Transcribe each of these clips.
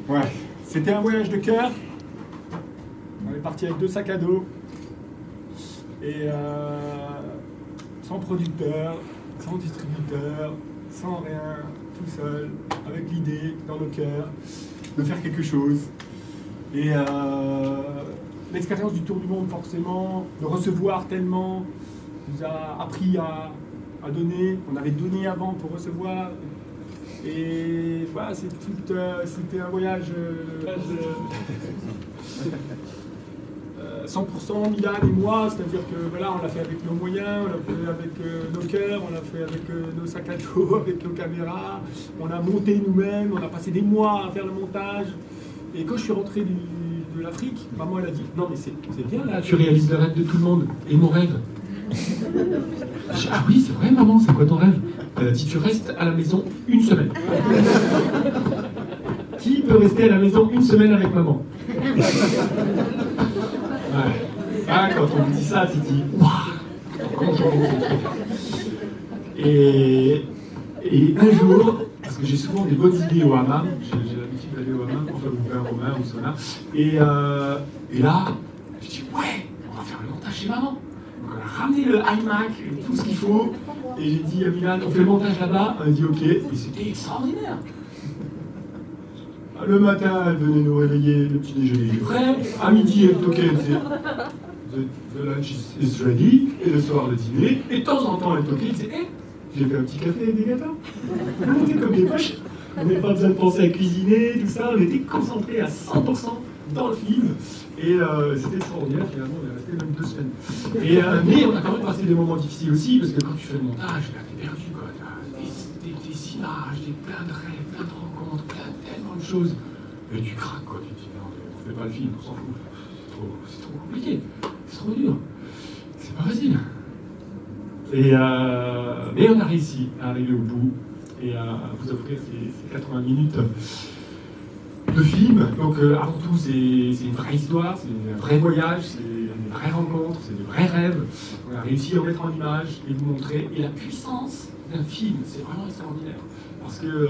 Ouais, c'était un voyage de cœur. On est parti avec 2 sacs à dos. Et sans producteur, sans distributeur, sans rien, tout seul, avec l'idée dans le cœur de faire quelque chose. Et l'expérience du tour du monde, forcément, de recevoir tellement, nous a appris à donner. On avait donné avant pour recevoir. Et voilà, c'était un voyage 100% Milan et moi, c'est-à-dire que voilà, on l'a fait avec nos moyens, on l'a fait avec nos cœurs, on l'a fait avec nos sacs à dos, avec nos caméras, on a monté nous-mêmes, on a passé des mois à faire le montage. Et quand je suis rentré de l'Afrique, maman elle a dit « Non mais c'est bien là, tu réalises le rêve de tout le monde. Et mon rêve ?» Ah oui, c'est vrai maman, c'est quoi ton rêve? Elle a dit « Tu restes à la maison 1 semaine. » Qui peut rester à la maison 1 semaine avec maman? Ouais. Ah, quand on me dit ça, tu te dis waouh. Et un jour, parce que j'ai souvent des bonnes idées au hammam, j'ai l'habitude d'aller au hammam pour faire du pain romain ou sauna, et là, je dis ouais, on va faire le montage chez maman. Donc on a ramené le iMac et tout ce qu'il faut, et j'ai dit à Milan, on fait le montage là-bas, elle a dit ok, et c'était extraordinaire. Le matin, elle venait nous réveiller, le petit déjeuner est prêt. À midi, elle toquait, elle disait the lunch is ready. Et le soir, le dîner. Et de temps en temps, elle toquait, elle disait hey, j'ai fait un petit café avec des gâteaux. On était comme des poches. On n'avait pas besoin de penser à cuisiner, tout ça. On était concentrés à 100% dans le film. Et c'était extraordinaire, finalement, on est resté même 2 semaines. Mais on a quand même passé des moments difficiles aussi, parce que quand tu fais le montage, t'es perdu, quoi. T'as des images, plein de rêves, plein de rencontres, tellement de choses. Et tu craques, quoi. Tu te dis, non, on fait pas le film, on s'en fout. C'est trop compliqué, c'est trop dur. C'est pas facile. Mais on a réussi à arriver au bout et à vous offrir ces 80 minutes de film. Donc avant tout, c'est une vraie histoire, c'est un vrai voyage, c'est une vraie rencontre, c'est de vrais rêves. On a réussi à mettre en image et vous montrer. Et la puissance d'un film, c'est vraiment extraordinaire. Parce que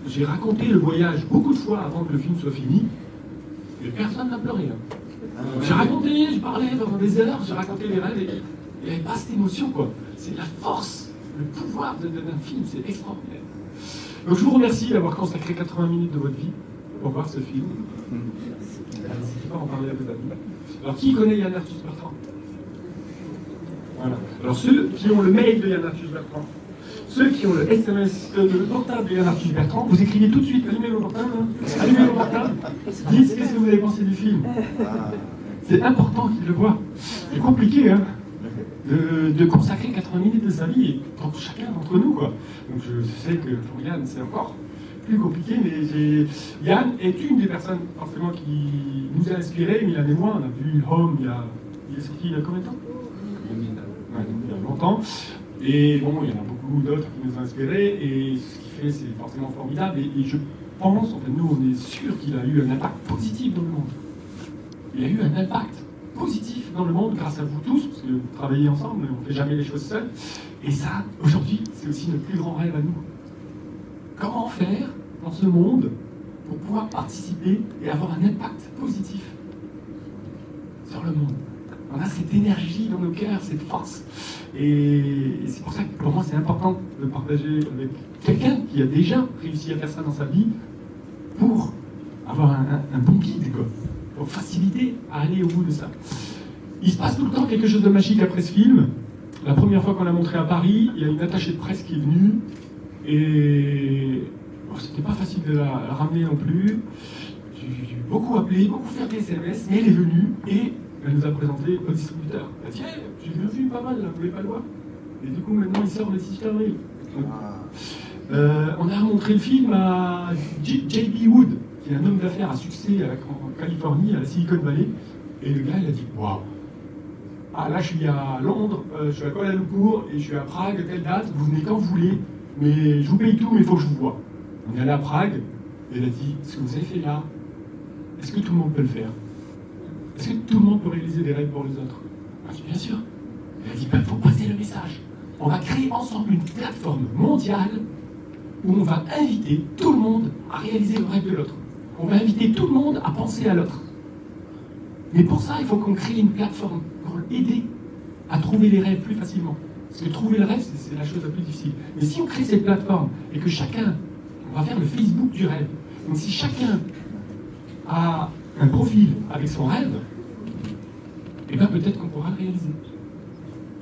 j'ai raconté le voyage beaucoup de fois avant que le film soit fini, et personne n'a pleuré. Hein. J'ai raconté, je parlais pendant des heures, j'ai raconté les rêves, et il n'y avait pas cette émotion, quoi. C'est la force, le pouvoir d'un film, c'est extraordinaire. Donc je vous remercie d'avoir consacré 80 minutes de votre vie pour voir ce film. N'hésitez pas à en parler à vos amis. Alors qui connaît Yann Arthus Bertrand? Voilà. Alors ceux qui ont le mail de Yann Arthus Bertrand, ceux qui ont le SMS, le portable de Yann Arthus Bertrand, vous écrivez tout de suite, allumez le portable, allumez le portable, dites qu'est-ce que vous avez pensé du film. C'est important qu'ils le voient. C'est compliqué, hein, de consacrer 80 minutes de sa vie pour chacun d'entre nous, quoi. Donc je sais que pour Yann, c'est encore plus compliqué, mais Yann est une des personnes forcément qui nous a inspirés. Milan et moi, on a vu Home il est sorti il y a combien de temps? Il y a longtemps. Et bon, il y en a beaucoup d'autres qui nous ont inspirés, et ce qu'il fait, c'est forcément formidable. Et je pense, en fait, nous, on est sûr qu'il a eu un impact positif dans le monde. Il a eu un impact positif dans le monde grâce à vous tous, parce que vous travaillez ensemble, on ne fait jamais les choses seuls. Et ça, aujourd'hui, c'est aussi notre plus grand rêve à nous. Comment faire dans ce monde pour pouvoir participer et avoir un impact positif sur le monde? On a cette énergie dans nos cœurs, cette force. Et c'est pour ça que pour moi c'est important de partager avec quelqu'un qui a déjà réussi à faire ça dans sa vie pour avoir un bon guide, quoi, pour faciliter à aller au bout de ça. Il se passe tout le temps quelque chose de magique après ce film. La première fois qu'on l'a montré à Paris, il y a une attachée de presse qui est venue et bon, c'était pas facile de la ramener non plus. J'ai beaucoup appelé, beaucoup fait des SMS, mais elle est venue et elle nous a présenté au distributeur. Elle a dit hey, j'ai vu un film pas mal, là, vous voulez pas le voir? Et du coup, maintenant, il sort le 6 avril. On a montré le film à J.B. Wood, qui est un homme d'affaires à succès en Californie, à la Silicon Valley. Et le gars, il a dit waouh! Ah, là, je suis à Londres, je suis à Kuala Lumpur et je suis à Prague, telle date, vous venez quand vous voulez, mais je vous paye tout, mais il faut que je vous voie. On est allé à Prague et il a dit ce que vous avez fait là, est-ce que tout le monde peut le faire? Est-ce que tout le monde peut réaliser des rêves pour les autres? Je dis bien sûr. Il a dit, il faut passer le message. On va créer ensemble une plateforme mondiale où on va inviter tout le monde à réaliser le rêve de l'autre. on va inviter tout le monde à penser à l'autre. Mais pour ça, il faut qu'on crée une plateforme pour aider à trouver les rêves plus facilement. Parce que trouver le rêve, c'est la chose la plus difficile. Mais si on crée cette plateforme et que chacun, on va faire le Facebook du rêve. Donc si chacun a un profil avec son rêve, et bien peut-être qu'on pourra le réaliser.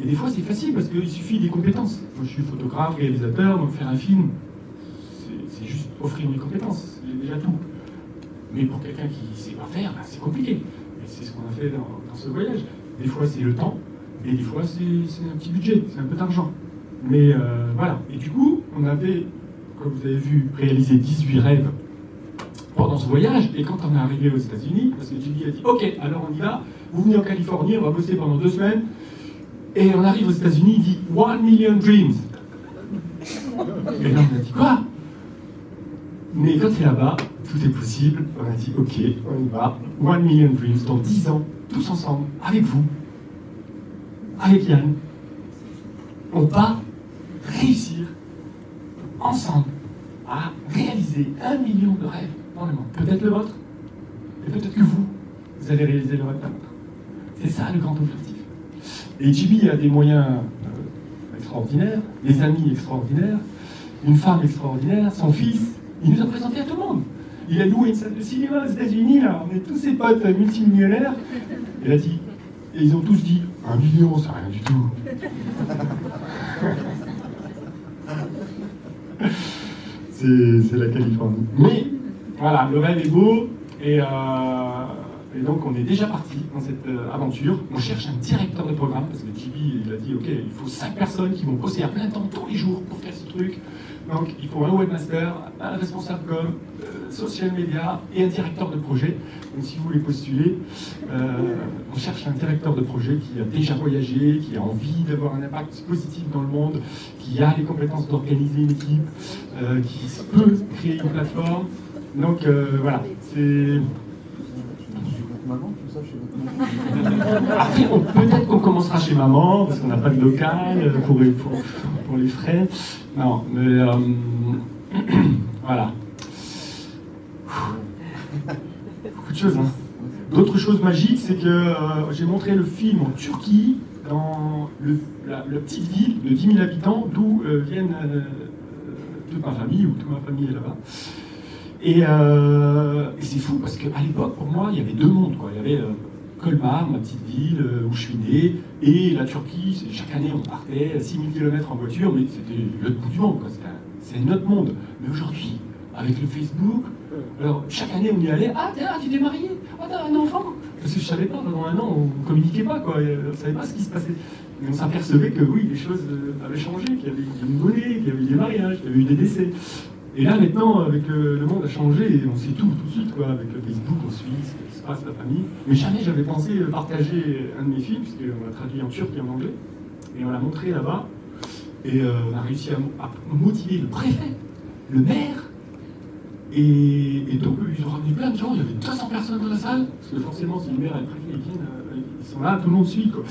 Et des fois c'est facile parce qu'il suffit des compétences. Moi je suis photographe, réalisateur, donc faire un film, c'est juste offrir mes compétences, c'est déjà tout. Mais pour quelqu'un qui ne sait pas faire, ben, c'est compliqué. Et c'est ce qu'on a fait dans ce voyage. Des fois c'est le temps, et des fois c'est un petit budget, c'est un peu d'argent. Mais voilà. Et du coup, on avait, comme vous avez vu, réalisé 18 rêves pendant ce voyage. Et quand on est arrivé aux États-Unis, parce que Julie a dit ok, alors on y va, vous venez en Californie, on va bosser pendant 2 semaines. Et on arrive aux États-Unis, il dit 1 million dreams. Et là on a dit quoi? Mais quand tu es là-bas, tout est possible. On a dit ok, on y va, 1 million dreams, dans 10 ans, tous ensemble, avec vous, avec Yann, on va réussir ensemble à réaliser 1 million de rêves dans le monde. Peut-être le vôtre, et peut-être que vous allez réaliser le rêve d'un autre. C'est ça le grand objectif. Et Jimmy a des moyens extraordinaires, des amis extraordinaires, une femme extraordinaire, son fils. Il nous a présenté à tout le monde. Il a loué une salle de cinéma aux États-Unis, là, on est tous ses potes multimillionnaires. Il a dit, et ils ont tous dit 1 million, c'est rien du tout. C'est la Californie. Mais voilà, le rêve est beau et donc on est déjà parti dans cette aventure. On cherche un directeur de programme parce que JB il a dit ok, il faut 5 personnes qui vont bosser à plein temps tous les jours pour faire ce truc. Donc il faut un webmaster, un responsable com, social media et un directeur de projet. Donc si vous voulez postuler, on cherche un directeur de projet qui a déjà voyagé, qui a envie d'avoir un impact positif dans le monde, qui a les compétences d'organiser une équipe, qui peut créer une plateforme. Donc voilà, c'est... Après, peut-être qu'on commencera chez maman, parce qu'on n'a pas de local pour les frais. Non, mais voilà. Beaucoup de choses, hein. D'autres choses magiques, c'est que j'ai montré le film en Turquie, dans la petite ville de 10 000 habitants, d'où viennent toute ma famille, ou toute ma famille est là-bas. Et c'est fou, parce qu'à l'époque, pour moi, il y avait 2 mondes, quoi. Il y avait Colmar, ma petite ville où je suis né, et la Turquie. Chaque année, on partait 6000 km en voiture, mais c'était l'autre bout du monde, quoi. C'est notre monde. Mais aujourd'hui, avec le Facebook, alors chaque année, on y allait. Ah, tu t'es marié? Ah, t'as un enfant? Parce que je savais pas, pendant 1 an, on ne communiquait pas, quoi. On ne savait pas ce qui se passait. Mais on s'apercevait que oui, les choses avaient changé, qu'il y avait eu une monnaie, qu'il y avait eu des mariages, qu'il y avait eu des décès. Et là, maintenant, avec le monde a changé, et on sait tout de suite, quoi. Avec le Facebook, on suit ce qui se passe, la famille. Mais jamais j'avais pensé partager un de mes films, puisqu'on l'a traduit en turc et en anglais, et on l'a montré là-bas, et on a réussi à motiver le préfet, le maire, et donc ils ont ramené plein de gens, il y avait 200 personnes dans la salle, parce que forcément, si le maire et le préfet viennent, ils sont là, tout le monde suit, quoi.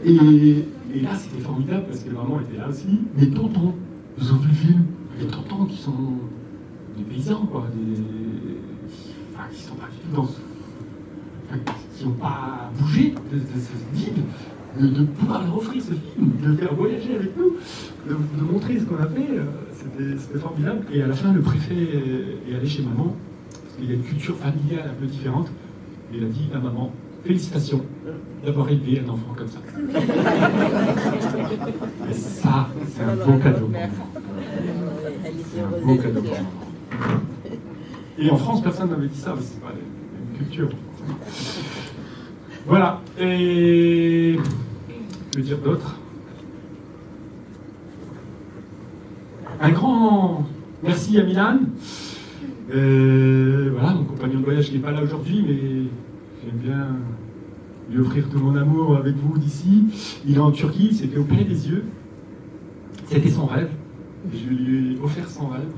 Et là, c'était formidable, parce que maman était là aussi. Les tontons, ils ont vu le film. Les tontons qui sont des paysans, quoi, qui sont pas du tout dans... qui n'ont pas bougé de ce film, de pouvoir leur offrir ce film, de le faire voyager avec nous, de montrer ce qu'on a fait, c'était formidable. Et à la fin, le préfet est allé chez maman, parce qu'il y a une culture familiale un peu différente, et il a dit à maman, félicitations d'avoir élevé un enfant comme ça. Et ça, c'est un beau cadeau. C'est un beau cadeau. Et en France, personne n'avait dit ça, mais c'est pas une culture. Voilà. Et que dire d'autre? Un grand merci à Milan. Voilà, mon compagnon de voyage qui n'est pas là aujourd'hui, mais j'aime bien lui offrir tout mon amour avec vous d'ici. Il est en Turquie, il s'est fait opérer des yeux. C'était son rêve. Je lui ai offert son rêve.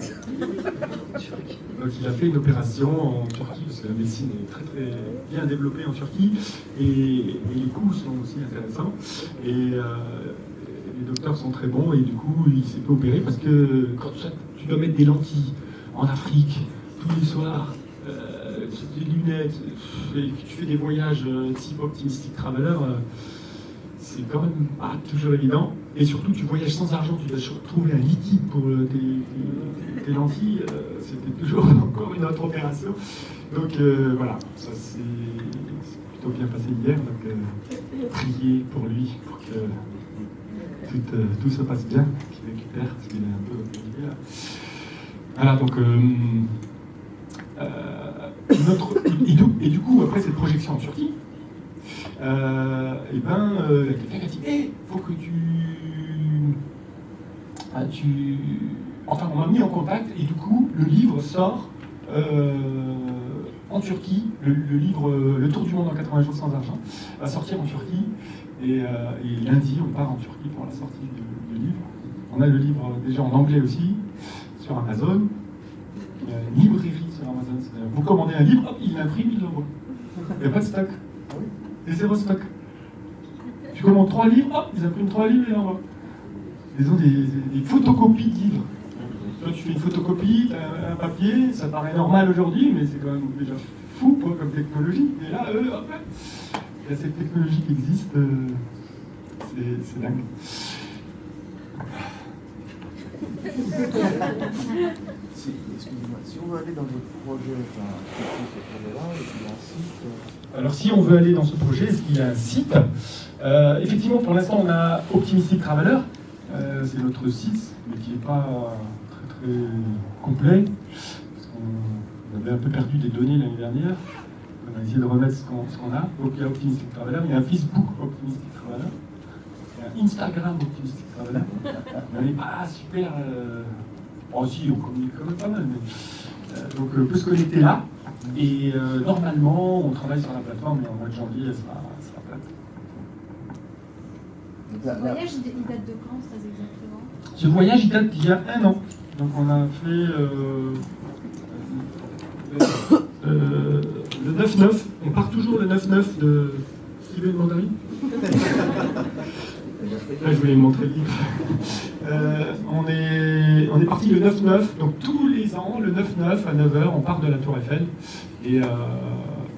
Donc il a fait une opération en Turquie, parce que la médecine est très très bien développée en Turquie, et les coûts sont aussi intéressants. Et les docteurs sont très bons, et du coup il s'est fait opérer parce que quand tu dois mettre des lentilles en Afrique tous les soirs, des lunettes, et que tu fais des voyages type Optimistic Traveler, c'est quand même pas toujours évident. Et surtout, tu voyages sans argent, tu dois trouver un liquide pour tes lentilles. C'était toujours encore une autre opération. Donc voilà, ça c'est plutôt bien passé hier. Donc priez pour lui, pour que tout se passe bien, qu'il récupère, parce qu'il est un peu fatigué là. Voilà, donc et du coup, après cette projection en Turquie, et ben, quelqu'un a dit hey, faut que Enfin, on m'a mis en contact, et du coup, le livre sort en Turquie. Le livre Le Tour du monde en 80 jours sans argent va sortir en Turquie. Et lundi, on part en Turquie pour la sortie du livre. On a le livre déjà en anglais aussi, sur Amazon. Il y a une librairie sur Amazon. Vous commandez un livre, hop, il l'imprime, il l'envoie. Il n'y a pas de stock. Et zéro stock. Tu commandes 3 livres, hop, ils impriment 3 livres et l'envoient. Ils ont des photocopies de livres. Toi, tu fais une photocopie, tu as un papier, ça paraît normal aujourd'hui, mais c'est quand même déjà fou quoi, comme technologie. Et là, hop, il y a cette technologie qui existe, c'est dingue. Excusez-moi, si on veut aller dans votre projet, il y a un site. Alors si on veut aller dans ce projet, est-ce qu'il y a un site effectivement, pour l'instant, on a Optimistic Traveler, c'est notre site, mais qui n'est pas très complet, parce qu'on avait un peu perdu des données l'année dernière. On a essayé de remettre ce qu'on a. Donc il y a Optimistic Traveler, il y a un Facebook Optimistic Traveler, il y a un Instagram Optimistic Traveler. On n'est pas super... Oh si, on communique quand même pas mal, mais... donc on peut se connecter là, et normalement on travaille sur la plateforme, et en mois de janvier elle sera plate. Ce voyage, il date de quand, très exactement? Ce voyage, il date d'il y a 1 an. Donc on a fait le 9-9. On part toujours le 9-9 de Steven Mandarine. Là, je voulais me montrer le livre. On est parti le 9-9. Donc tous les ans, le 9-9 à 9h, on part de la Tour Eiffel. Et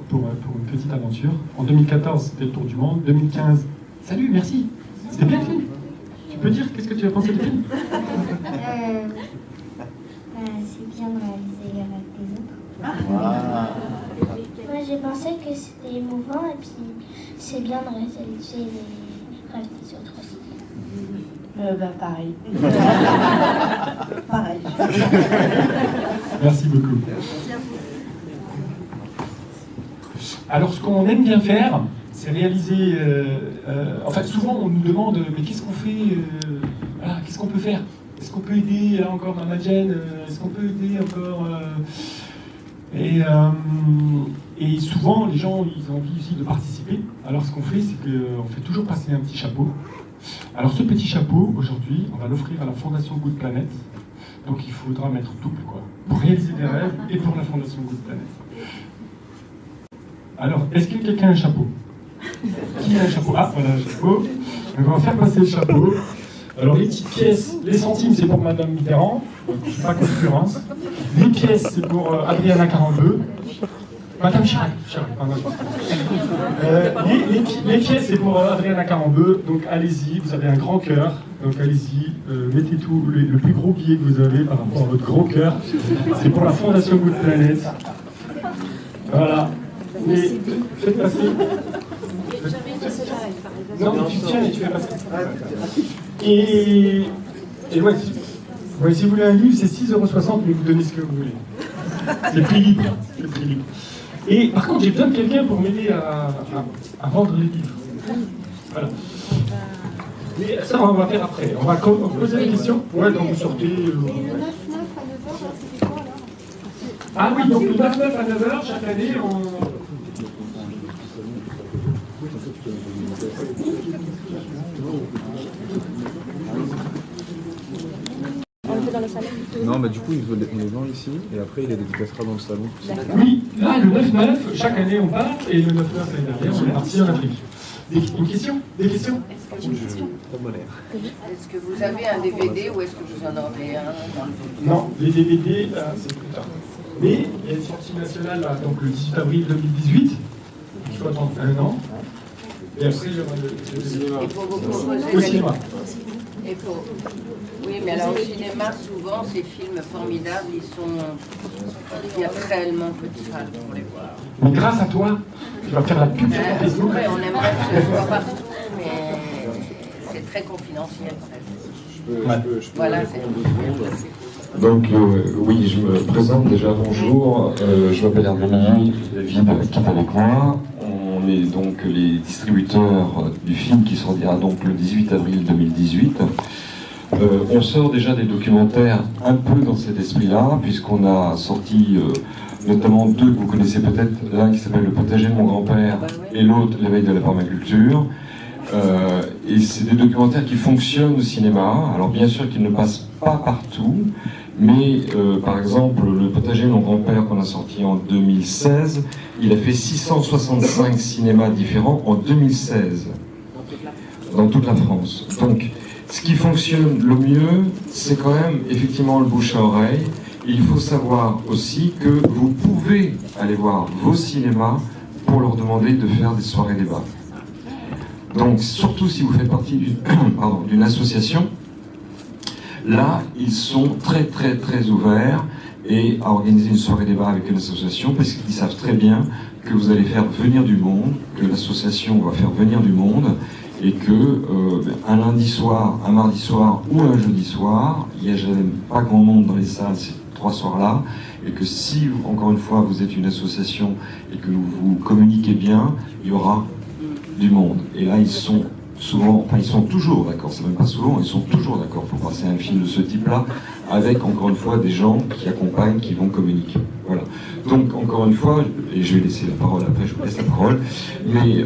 pour une petite aventure. En 2014, c'était le Tour du monde. 2015, salut, merci. C'était bien le film. Tu peux dire qu'est-ce que tu as pensé du film? C'est bien de réaliser avec les autres. Ah. Moi j'ai pensé que c'était émouvant et puis c'est bien de réaliser les rêves des autres aussi. Pareil. Pareil. Merci beaucoup. Alors ce qu'on aime bien faire, c'est réaliser... en fait, souvent on nous demande mais qu'est-ce qu'on fait voilà, qu'est-ce qu'on peut faire? Est-ce qu'on peut aider là encore dans la gêne? Est-ce qu'on peut aider encore et souvent les gens ils ont envie aussi de participer. Alors ce qu'on fait, c'est qu'on fait toujours passer un petit chapeau. Alors ce petit chapeau, aujourd'hui, on va l'offrir à la Fondation Good Planet. Donc il faudra mettre double quoi, pour réaliser des rêves et pour la Fondation Good Planet. Alors, est-ce que quelqu'un a un chapeau? Qui a un chapeau? Ah, voilà un chapeau. Donc, on va faire passer le chapeau. Alors, les petites pièces, les centimes, c'est pour Madame Mitterrand. Donc, pas concurrence. Les pièces, c'est pour Adriana 42. Madame Chirac, pardon. Les pièces, c'est pour Adriana 42. Donc, allez-y, vous avez un grand cœur. Donc, allez-y, mettez tout, le plus gros billet que vous avez par rapport à votre gros cœur. C'est pour la Fondation Good Planet. Voilà. Mais faites passer. Non, tu tiens et tu fais passer. Et ouais, si vous voulez un livre, c'est 6,60 €, mais vous donnez ce que vous voulez. C'est prix libre. C'est prix libre. Et par contre, j'ai besoin de quelqu'un pour m'aider à vendre les livres. Voilà. Mais ça, on va faire après. On va poser la question. Ouais, donc vous sortez. Et le 9-9 à 9h, c'était quoi alors? Ah oui, donc le 9-9 à 9h, chaque année, on. Non, mais du coup, on les vend ici et après il les dédicacera dans le salon. Oui, là, le 9-9, chaque année on part, et le 9-9 l'année dernière, on est parti en Afrique. Une question? Des questions? Est-ce que vous avez un DVD ou est-ce que vous en aurez un dans le futur? Non, les DVD, c'est plus tard. Mais il y a une sortie nationale, là, donc le 18 avril 2018, 61 ans. Et après, il y aura le cinéma. Il faut vous proposer Au cinéma. Il faut. Oui, mais alors au cinéma, souvent, ces films formidables, il y a tellement peu de salles pour les voir. Mais grâce à toi, tu vas faire la pub sur ton Facebook. Ouais, on aimerait que ce soit partout, mais c'est très confidentiel. Voilà, c'est Donc oui, je me présente déjà, bonjour, je m'appelle Hervé Milly, David qui est avec moi. On est donc les distributeurs du film qui sortira donc le 18 avril 2018. On sort déjà des documentaires un peu dans cet esprit-là, puisqu'on a sorti notamment deux que vous connaissez peut-être, l'un qui s'appelle Le potager de mon grand-père et l'autre L'éveil de la permaculture. Et c'est des documentaires qui fonctionnent au cinéma. Alors bien sûr qu'ils ne passent pas partout, mais par exemple Le potager de mon grand-père qu'on a sorti en 2016, il a fait 665 cinémas différents en 2016 dans toute la France. Donc ce qui fonctionne le mieux, c'est quand même effectivement le bouche à oreille. Et il faut savoir aussi que vous pouvez aller voir vos cinémas pour leur demander de faire des soirées débats. Donc, surtout si vous faites partie d'une association, là, ils sont très très très ouverts et à organiser une soirée débat avec une association parce qu'ils savent très bien que vous allez faire venir du monde, que l'association va faire venir du monde et que un lundi soir, un mardi soir ou un jeudi soir, il n'y a jamais pas grand monde dans les salles ces 3 soirs-là, et que si, encore une fois, vous êtes une association et que vous communiquez bien, il y aura du monde. Et là, ils sont souvent, enfin ils sont toujours d'accord, c'est même pas souvent, ils sont toujours d'accord pour passer un film de ce type-là, avec encore une fois des gens qui accompagnent, qui vont communiquer. Voilà. Donc encore une fois, et je vais laisser la parole après, je vous laisse la parole, mais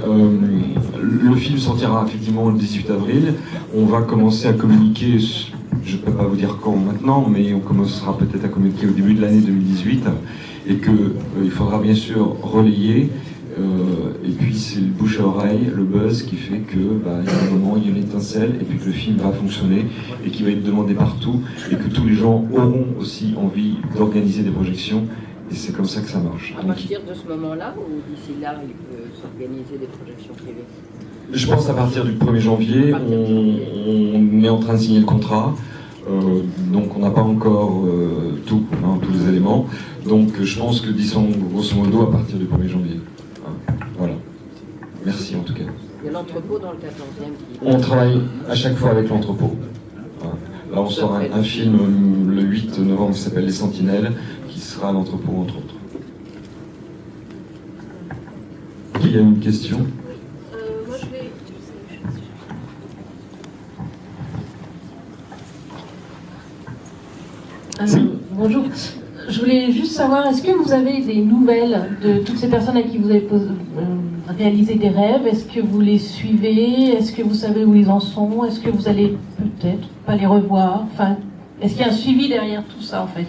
le film sortira effectivement le 18 avril, on va commencer à communiquer, je ne peux pas vous dire quand maintenant, mais on commencera peut-être à communiquer au début de l'année 2018, et qu'il faudra bien sûr relayer. Et puis c'est le bouche à oreille, le buzz qui fait que il y a un moment, il y a une étincelle et puis que le film va fonctionner et qu'il va être demandé partout et que tous les gens auront aussi envie d'organiser des projections et c'est comme ça que ça marche. À partir de ce moment-là ou d'ici là, il peut s'organiser des projections privées? Je pense à partir du 1er janvier, on est en train de signer le contrat. Donc on n'a pas encore tous les éléments. Donc je pense que disons grosso modo à partir du 1er janvier. Voilà. Merci en tout cas. Il y a l'entrepôt dans le 14e. On travaille à chaque fois avec l'entrepôt. Voilà. Là on sort un film le 8 novembre qui s'appelle Les Sentinelles, qui sera à l'entrepôt entre autres. Qui a une question? Moi je vais. Bonjour. Je voulais juste savoir, est-ce que vous avez des nouvelles de toutes ces personnes à qui vous avez réalisé des rêves? Est-ce que vous les suivez? Est-ce que vous savez où ils en sont? Est-ce que vous allez peut-être pas les revoir? Enfin, est-ce qu'il y a un suivi derrière tout ça en fait?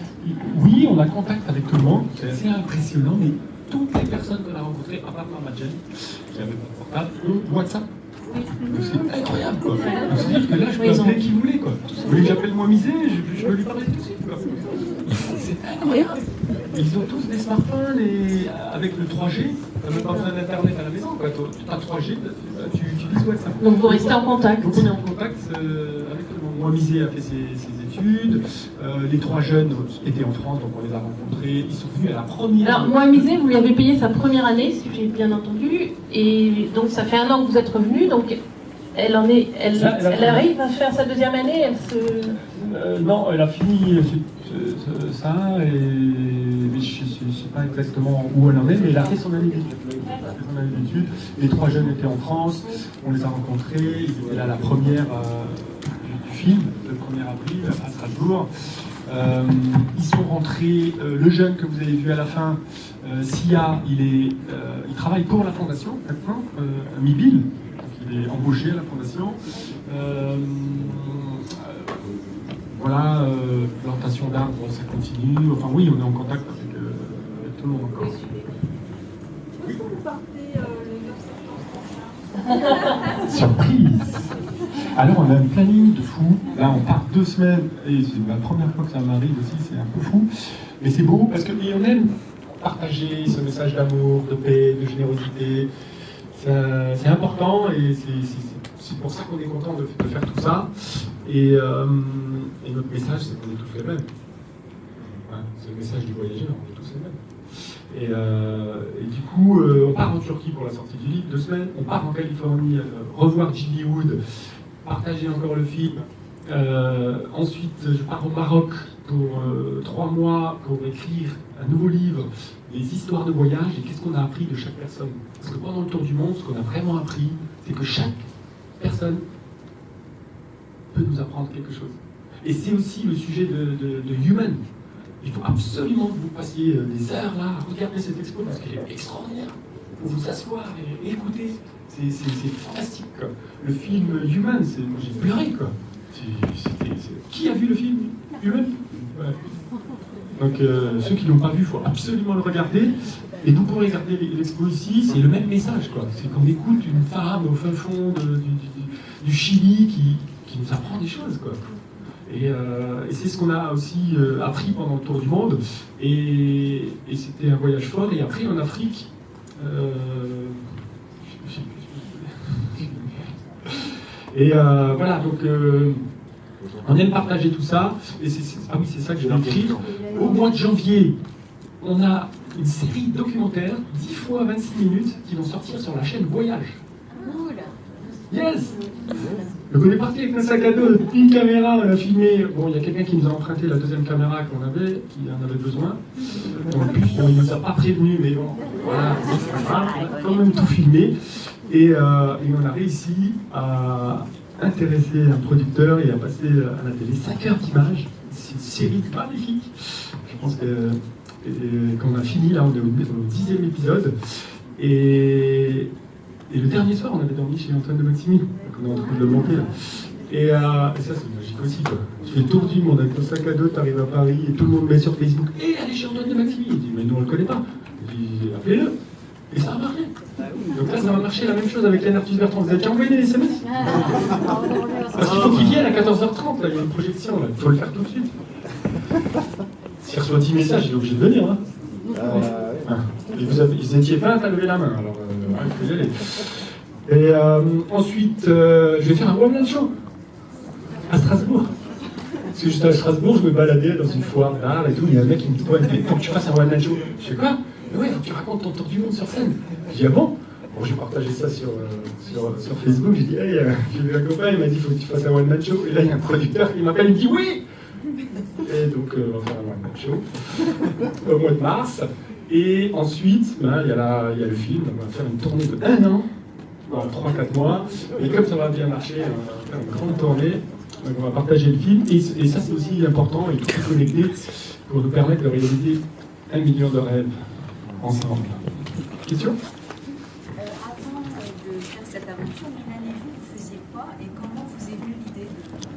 Oui, on a contact avec tout le monde, c'est assez impressionnant, mais toutes les personnes qu'on a rencontrées, à part Marmadjen, qui avait mon portable, ont WhatsApp. C'est incroyable quoi. C'est-à-dire que là, je peux appeler qui voulait quoi. Vous voulez que j'appelle moi Misé, je peux lui parler tout de suite quoi. C'est incroyable. Ils ont tous des smartphones et avec le 3G, t'as même pas besoin d'internet à la maison quoi. Tu as 3G, tu utilises WhatsApp. Donc vous restez en contact? Donc on est en contact avec tout le monde. Moi Misé a fait ses études, les 3 jeunes étaient en France donc on les a rencontrés, ils sont venus à la première. Alors moi Misé, vous lui avez payé sa première année si j'ai bien entendu, et donc ça fait 1 an que vous êtes revenu, donc elle arrive à faire sa 2e année, elle se... non, elle a fini ça, mais je ne sais pas exactement où elle en est, mais elle a fait son année d'études. Les 3 jeunes étaient en France, on les a rencontrés, ils étaient là à la première du film, le 1er avril à Strasbourg. Ils sont rentrés, le jeune que vous avez vu à la fin, Sia, il travaille pour la fondation maintenant, Mibil. Il est embauché à la fondation. Voilà, plantation d'arbres, ça continue. Enfin oui, on est en contact avec tout le monde encore. Est-ce que vous partez le 9 septembre prochain? Surprise. Alors on a un planning de fou. Là on part 2 semaines et c'est la première fois que ça m'arrive aussi, c'est un peu fou. Mais c'est beau parce qu'on aime partager ce message d'amour, de paix, de générosité. C'est important et c'est pour ça qu'on est content de faire tout ça. Et notre message, c'est qu'on est tous les mêmes. Ouais, c'est le message du voyageur, on est tous les mêmes. Et du coup, on part en Turquie pour la sortie du livre, 2 semaines. On part en Californie, revoir J.B. Wood, partager encore le film. Ensuite, je pars au Maroc pour 3 mois pour écrire un nouveau livre, des histoires de voyage et qu'est-ce qu'on a appris de chaque personne. Parce que pendant le tour du monde, ce qu'on a vraiment appris, c'est que chaque personne peut nous apprendre quelque chose. Et c'est aussi le sujet de Human. Il faut absolument que vous passiez des heures là à regarder cette expo parce qu'elle est extraordinaire. Il faut vous asseoir et écouter. C'est fantastique, quoi. Le film Human, j'ai pleuré, quoi. Qui a vu le film Human? Ouais. Donc ceux qui ne l'ont pas vu, il faut absolument le regarder. Et vous pourrez regarder l'expo ici, c'est le même message, quoi. C'est qu'on écoute une femme au fin fond du Chili qui nous apprend des choses, quoi. Et c'est ce qu'on a aussi appris pendant le tour du monde. Et c'était un voyage fort. Et après en Afrique, voilà, donc on aime partager tout ça. Et ah oui, c'est ça que je vais écrire. Au mois de janvier, on a une série documentaire, 10 fois 26 minutes, qui vont sortir sur la chaîne Voyage. Yes! Donc on est parti avec un sac à dos, une caméra, on a filmé. Bon, il y a quelqu'un qui nous a emprunté la 2e caméra qu'on avait, qui en avait besoin. En plus, bon, il ne nous a pas prévenu, mais bon, voilà, on a quand même tout filmé. Et on a réussi à intéresser un producteur et à passer à la télé 5 heures d'images. C'est une série magnifique. Je pense qu'on a fini, là, on est au 10e épisode. Et le dernier soir, on avait dormi chez Antoine de Maximi, donc on est en train de le monter là. Et ça, c'est magique aussi, quoi. Tu fais le tour du monde avec ton sac à dos, tu arrives à Paris et tout le monde met sur Facebook. Allez chez Antoine de Maximi. Il dit, mais nous on le connaît pas. Je dis, appelez-le. Et ça a marché. Donc là, ça va marcher la même chose avec Yann Arthus Bertrand. Vous avez déjà envoyé des SMS? Parce qu'il faut qu'il vienne à 14h30, là, il y a une projection, là. Il faut le faire tout de suite. S'il reçoit 10 messages, il est obligé de venir, hein. Et vous étiez pas à lever la main, alors il faut y aller. Et ensuite, je vais faire un one-man show à Strasbourg. Parce que juste à Strasbourg, je me baladais dans une foire d'art et tout. Il y a un mec qui me dit, ouais, il faut que tu fasses un one-man show. Je fais quoi? Mais ouais, il faut que tu racontes ton tour du monde sur scène. Je dis, ah bon? Bon, j'ai partagé ça sur Facebook. J'ai dit, hey, j'ai vu un copain, il m'a dit, il faut que tu fasses un one-man show. Et là, il y a un producteur qui m'appelle, il me dit, oui! Et donc, on va faire un one-man show au mois de mars. Et ensuite, ben, il y a le film. On va faire une tournée de 1 an, 3-4 mois. Et comme ça va bien marcher, on va faire une grande tournée. Donc, on va partager le film. Et ça, c'est aussi important et tout est connecté pour nous permettre de réaliser 1 million de rêves ensemble. Question? Avant de faire cette aventure, Milan et vous faisiez quoi et comment vous est venue l'idée?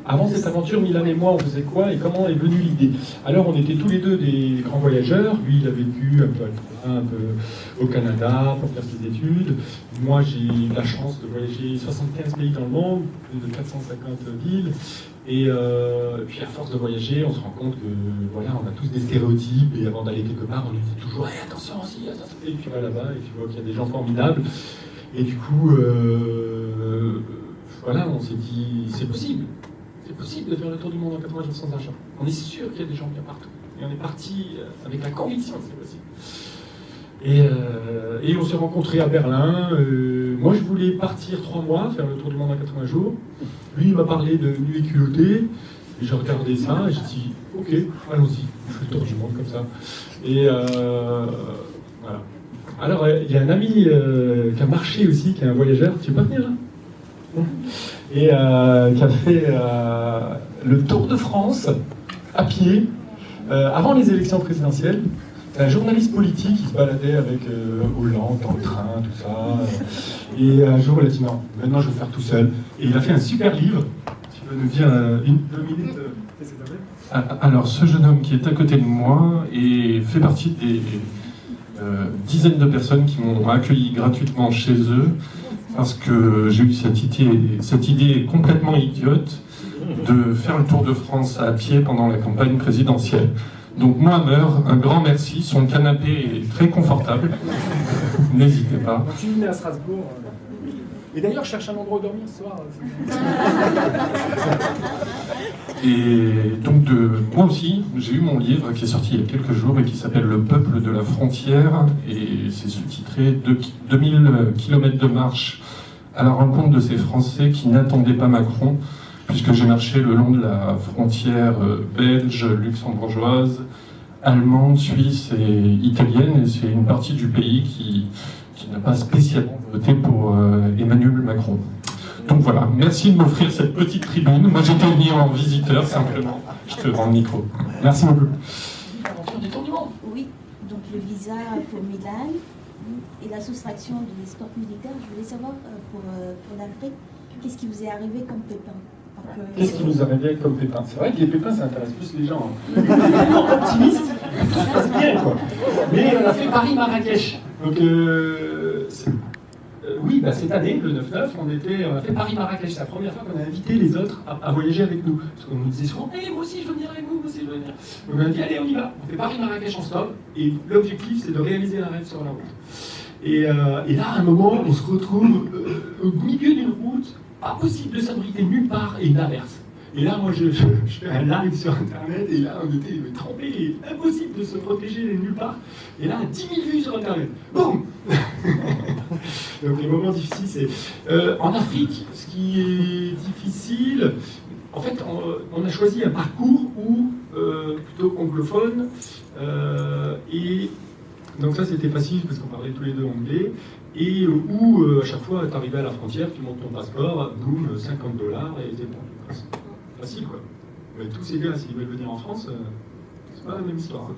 Avant cette aventure, Milan et moi, on faisait quoi et comment est venue l'idée? Alors, on était tous les deux des grands voyageurs. Lui, il a vécu un peu au Canada pour faire ses études. Moi, j'ai eu la chance de voyager 75 pays dans le monde, plus de 450 villes. Et puis, à force de voyager, on se rend compte que, voilà, on a tous des stéréotypes. Et avant d'aller quelque part, on nous dit toujours hey, attention aussi, et tu vas là-bas et tu vois qu'il y a des gens formidables. Et du coup, voilà, on s'est dit c'est possible. C'est possible de faire le tour du monde en 80 jours sans argent. On est sûr qu'il y a des gens bien partout. Et on est parti avec la conviction que c'est possible. Et on s'est rencontrés à Berlin. Moi, je voulais partir 3 mois, faire le tour du monde en 80 jours. Lui, il m'a parlé de nu et culotté. Et j'ai regardé ça et j'ai dit, ok, allons-y. Je fais le tour du monde comme ça. Et voilà. Alors, il y a un ami qui a marché aussi, qui est un voyageur. Tu veux pas venir là? Et qui a fait le Tour de France à pied avant les élections présidentielles. C'est un journaliste politique qui se baladait avec Hollande dans le train, tout ça. Et un jour, il a dit non, maintenant je vais faire tout seul. Et il a fait un super livre. Tu peux nous dire 1-2 minutes qu'est-ce que ça fait? Alors, ce jeune homme qui est à côté de moi fait partie des dizaines de personnes qui m'ont accueilli gratuitement chez eux parce que j'ai eu cette idée complètement idiote de faire le Tour de France à pied pendant la campagne présidentielle. Donc moi, un grand merci. Son canapé est très confortable. N'hésitez pas. Quand tu venais à Strasbourg... Et d'ailleurs, je cherche un endroit où dormir ce soir. Et donc, moi aussi, j'ai eu mon livre qui est sorti il y a quelques jours et qui s'appelle Le peuple de la frontière. Et c'est sous-titré 2000 km de marche à la rencontre de ces Français qui n'attendaient pas Macron, puisque j'ai marché le long de la frontière belge, luxembourgeoise, allemande, suisse et italienne. Et c'est une partie du pays qui n'a pas spécialement voté pour Emmanuel Macron. Donc voilà, merci de m'offrir cette petite tribune. Moi j'étais venu en visiteur simplement. Je te rends le micro. Merci beaucoup. Oui, donc le visa pour Milan et la soustraction de l'escorte militaire. Je voulais savoir pour l'Afrique, qu'est-ce qui vous est arrivé comme pépin? Qu'est-ce qui nous arrivait comme pépin? C'est vrai que les pépins ça intéresse plus les gens. Hein. Optimiste, tout se passe bien quoi. Mais on a fait Paris-Marrakech. Donc oui, bah, cette année, le 9-9, on a fait Paris-Marrakech. C'est la première fois qu'on a invité les autres à voyager avec nous. Parce qu'on nous disait souvent, hey, moi aussi je veux venir avec vous, moi aussi je veux venir. Donc on a dit, allez, on y va. On fait Paris-Marrakech en stop. Et l'objectif, c'est de réaliser un rêve sur la route. Et là, à un moment, on se retrouve au milieu d'une route, pas possible de s'abriter nulle part, et une averse. Et là, moi, je fais un live sur Internet, et là, on était trempés, et impossible de se protéger nulle part. Et là, 10 000 vues sur Internet. Boum. Donc, les moments difficiles, c'est... en Afrique, ce qui est difficile, en fait, on a choisi un parcours plutôt anglophone, et donc ça, c'était facile, parce qu'on parlait tous les deux anglais, et où, à chaque fois, tu arrivais à la frontière, tu montes ton passeport, boum, $50, et c'est bon. Facile quoi. Mais tous ces gars, s'ils veulent venir en France, c'est pas la même histoire.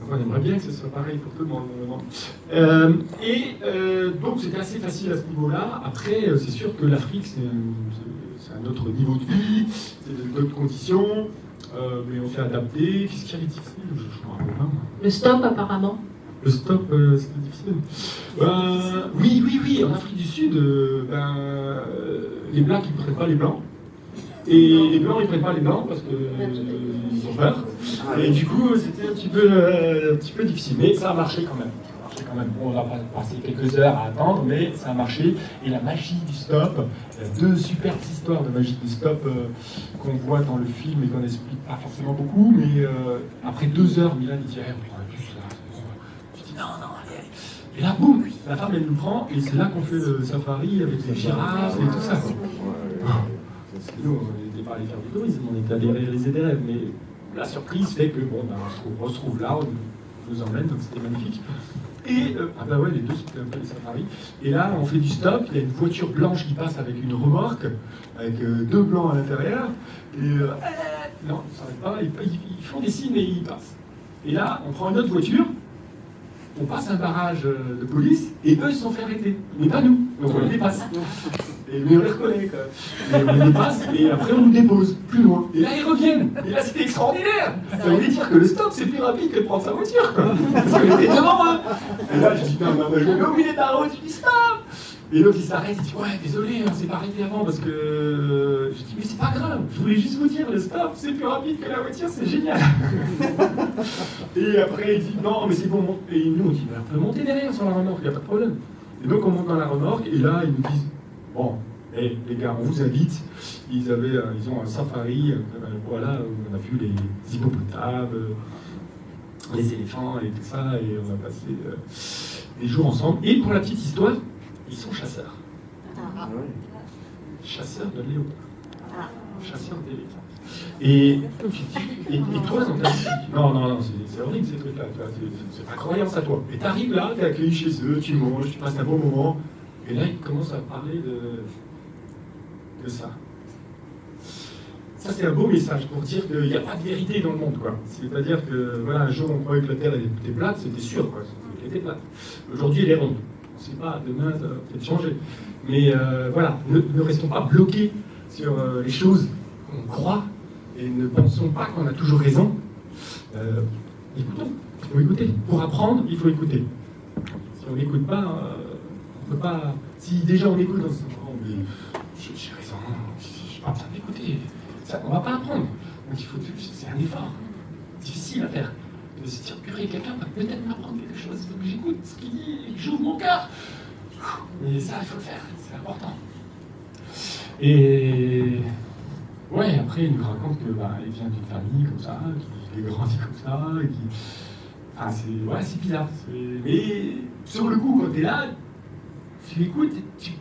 Enfin, on aimerait bien que ce soit pareil pour tout le monde. Donc c'était assez facile à ce niveau-là. Après, c'est sûr que l'Afrique, c'est un autre niveau de vie, c'est d'autres conditions, mais on s'est adapté. Qu'est-ce qui est difficile? Je ne me rappelle pas. Le stop apparemment. Le stop, c'était difficile. Oui, en Afrique du Sud, les Blacks, ils ne prennent pas les Blancs. Et les Blancs, ils ne prennent pas les Blancs parce qu'ils ont peur. Et du coup, c'était un petit peu difficile. Mais ça a marché quand même. On va passer quelques heures à attendre, mais ça a marché. Et la magie du stop, il y a deux superbes histoires de magie du stop qu'on voit dans le film et qu'on n'explique pas forcément beaucoup. Mais après 2 heures, Milan, il dit non, allez. Et là, boum, la femme, elle nous prend, et c'est là qu'on fait le safari avec les girafes et tout ça. Nous, on n'était pas allés faire du tourisme, on était allés réaliser des rêves, mais la surprise fait que, on se trouve là, on nous emmène, donc c'était magnifique. Et, les deux, c'était un peu les safaris. Et là, on fait du stop, il y a une voiture blanche qui passe avec une remorque, avec 2 blancs à l'intérieur, et non, ça n'arrête pas, ils font des signes et ils passent. Et là, on prend une autre voiture, on passe un barrage de police et eux se sont fait arrêter, mais pas nous, donc on les dépasse. Et mais on les reconnaît quand même. Et on les dépasse et après on nous dépose plus loin. Et là ils reviennent. Et là c'était extraordinaire. Ça voulait dire que le stop c'est plus rapide que de prendre sa voiture. Quoi. Parce qu'on était devant eux. Et là je dis non, je vais au milieu de la route, je dis stop. Et l'autre il s'arrête, il dit ouais désolé, on s'est pas arrêté avant parce que... Je dis mais c'est pas grave, je voulais juste vous dire le stop c'est plus rapide que la voiture, c'est génial. Et après il dit non mais c'est bon. Et nous on dit on peut monter derrière sur la remorque, il n'y a pas de problème. Et donc on monte dans la remorque et là ils nous disent bon, les gars, on vous invite. Ils ont un safari, voilà, où on a vu les hippopotames, les éléphants et tout ça, et on a passé des jours ensemble. Et pour la petite histoire, ils sont chasseurs. Chasseurs de léopards. Chasseurs d'éléphants. Et toi, dans ta vie, non, c'est horrible ces trucs-là. C'est ta croyance à toi. Et t'arrives là, t'es accueilli chez eux, tu manges, tu passes un bon moment. Et là, ils commencent à parler de ça. Ça, c'est un beau message pour dire qu'il n'y a pas de vérité dans le monde, quoi. C'est-à-dire que, voilà, un jour, on croyait que la Terre était plate, c'était sûr, quoi. Elle était plate. Aujourd'hui, elle est ronde. On ne sait pas, demain, ça va peut-être changer. Mais voilà, ne restons pas bloqués sur les choses qu'on croit et ne pensons pas qu'on a toujours raison. Écoutons. Il faut écouter. Pour apprendre, il faut écouter. Si on n'écoute pas... On peut pas. Si déjà on écoute dans ce moment, mais j'ai raison, je suis pas en train d'écouter. On va pas apprendre. Donc il faut. C'est un effort difficile à faire. De se dire, purée, quelqu'un va peut-être m'apprendre quelque chose, il faut que j'écoute ce qu'il dit et que j'ouvre mon cœur. Mais ça, il faut le faire, c'est important. Et ouais, après, il nous raconte que il vient d'une famille comme ça, qu'il est grandi comme ça, et qui. Enfin, c'est bizarre. Mais sur le coup, quand t'es là, tu l'écoutes, tu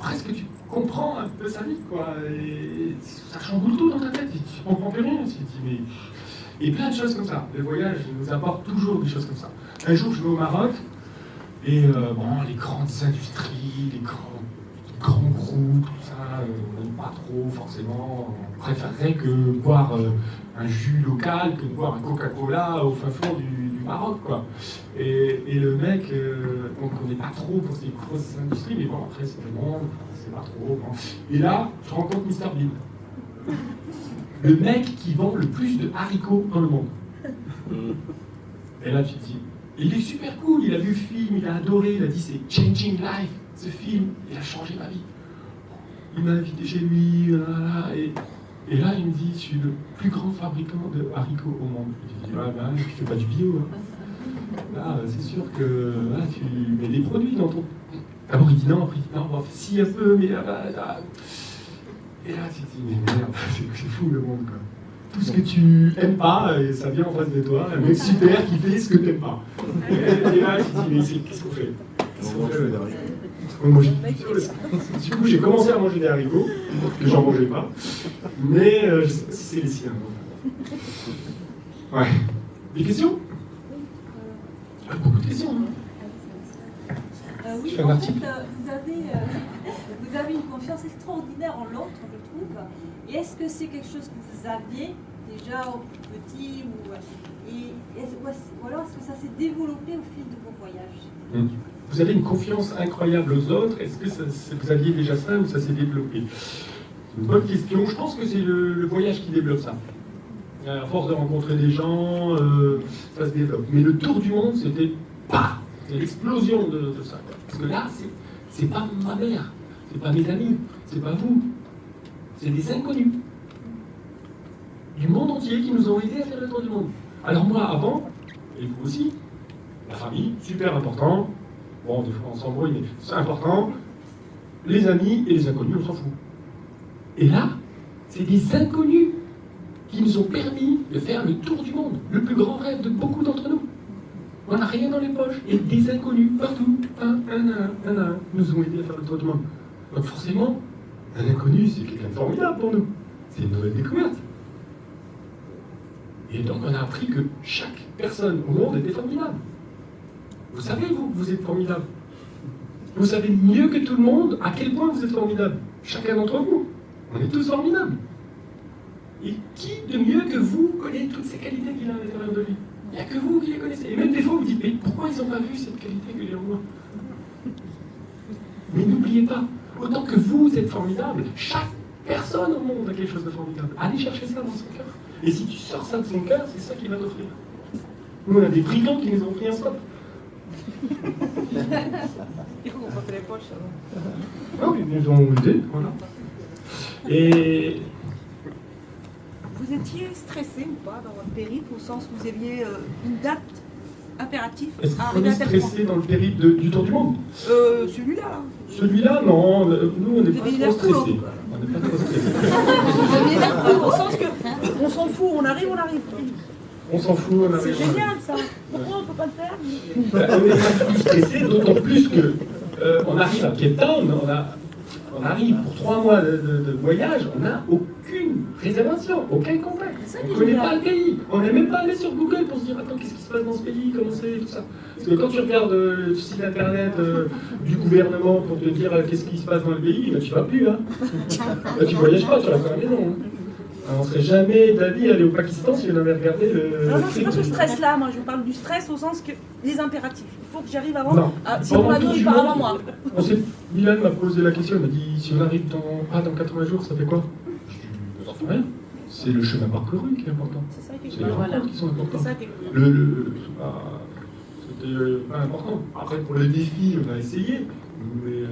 comprends un peu sa vie, quoi. Et ça chamboule tout dans ta tête, tu comprends plus rien. Tu te dis, mais. Et plein de choses comme ça. Les voyages nous apportent toujours des choses comme ça. Un jour, je vais au Maroc, et les grandes industries, les grands groupes, tout ça, on n'aime pas trop forcément. On préférerait que boire un jus local que de boire un Coca-Cola au fin fond du Maroc, quoi. Et le mec, on ne connaît pas trop pour ces grosses industries, mais bon, après, c'est le monde, c'est pas trop. Bon. Et là, je rencontre Mr Bean. Le mec qui vend le plus de haricots dans le monde. Et là, tu te dis, il est super cool, il a vu le film, il a adoré, il a dit c'est Changing Life, ce film, il a changé ma vie. Il m'a invité chez lui, et là, il me dit, je suis le plus grand fabricant de haricots au monde. Je dis, tu fais pas du bio. Hein. Là, c'est sûr que là, tu mets des produits dans ton. D'abord, il dit non, après, il dit non, si un peu, mais là. Et là, tu te dis, mais merde, c'est fou le monde, quoi. Tout ce que tu aimes pas, et ça vient en face de toi, un mec super qui fait ce que tu n'aimes pas. Et là, tu te dis, mais qu'est-ce qu'on fait? Du coup, j'ai commencé à manger des haricots, que j'en mangeais pas, mais je sais pas si c'est les siens. Ouais. Des questions? Beaucoup de questions, hein. Oui, en fait, vous avez une confiance extraordinaire en l'autre, je trouve. Et est-ce que c'est quelque chose que vous aviez déjà au plus petit ou alors est-ce que ça s'est développé au fil de vos voyages? Vous avez une confiance incroyable aux autres. Est-ce que vous aviez déjà ça ou ça s'est développé? C'est une bonne question. Je pense que c'est le voyage qui développe ça. À force de rencontrer des gens, ça se développe. Mais le tour du monde, c'était pas. C'est l'explosion de ça. Parce que là, c'est pas ma mère, c'est pas mes amis, c'est pas vous. C'est des inconnus. Du monde entier qui nous ont aidés à faire le tour du monde. Alors moi, avant, et vous aussi, la famille, super important. Bon, des fois on s'embrouille, mais c'est important. Les amis et les inconnus, on s'en fout. Et là, c'est des inconnus qui nous ont permis de faire le tour du monde. Le plus grand rêve de beaucoup d'entre nous. On n'a rien dans les poches. Et des inconnus partout. Un nous ont aidés à faire le tour du monde. Donc forcément, un inconnu, c'est quelqu'un de formidable pour nous. C'est une nouvelle découverte. Et donc on a appris que chaque personne au monde était formidable. Vous savez, vous êtes formidable. Vous savez mieux que tout le monde à quel point vous êtes formidable. Chacun d'entre vous. On est tous formidables. Et qui de mieux que vous connaît toutes ces qualités qu'il a à l'intérieur de lui? Il n'y a que vous qui les connaissez. Et même des fois, vous dites, mais pourquoi ils n'ont pas vu cette qualité que j'ai en moi? Mais n'oubliez pas, autant que vous êtes formidable, chaque personne au monde a quelque chose de formidable. Allez chercher ça dans son cœur. Et si tu sors ça de son cœur, c'est ça qu'il va t'offrir. Nous, on a des brigands qui nous ont pris un stop. Il faut qu'on fasse les poches, ça va. Oui, ils nous ont aidés, voilà. Et... Vous étiez stressé ou pas dans votre périple, au sens où vous aviez une date impérative à arriver à stressé dans le périple du tour du monde? Celui-là, là. Celui-là, non. Nous, on n'est pas trop stressés. On n'est pas trop stressés. Vous aviez l'air cool, au sens que on s'en fout, on arrive. On s'en fout, on arrive. C'est génial, ça. Pourquoi on ne peut pas le faire? On n'est pas plus stressé, d'autant plus que on arrive à Cape Town, on arrive pour 3 mois de voyage, on n'a aucune réservation, aucun contact. On ne connaît pas le pays. On n'est même pas allé sur Google pour se dire attends, qu'est-ce qui se passe dans ce pays, comment c'est, tout ça. Parce que quand tu regardes le site internet du gouvernement pour te dire qu'est-ce qui se passe dans le pays, ben, tu ne vas plus. Hein. Ben, tu ne voyages pas, tu restes à la maison. Hein. Alors, on ne serait jamais d'avis aller au Pakistan si on avait regardé le. Non, c'est pas ce stress-là, moi je vous parle du stress au sens que les impératifs. Il faut que j'arrive avant. Non. Si mon avion il part avant moi. Milan m'a posé la question, il m'a dit si on arrive dans 80 jours, ça fait quoi? Je dis rien. C'est le chemin parcouru qui est important. C'est ça qui est C'est les rencontres qui sont importantes. C'est ça qui est C'était pas important. Après, pour le défi, on a essayé. Mais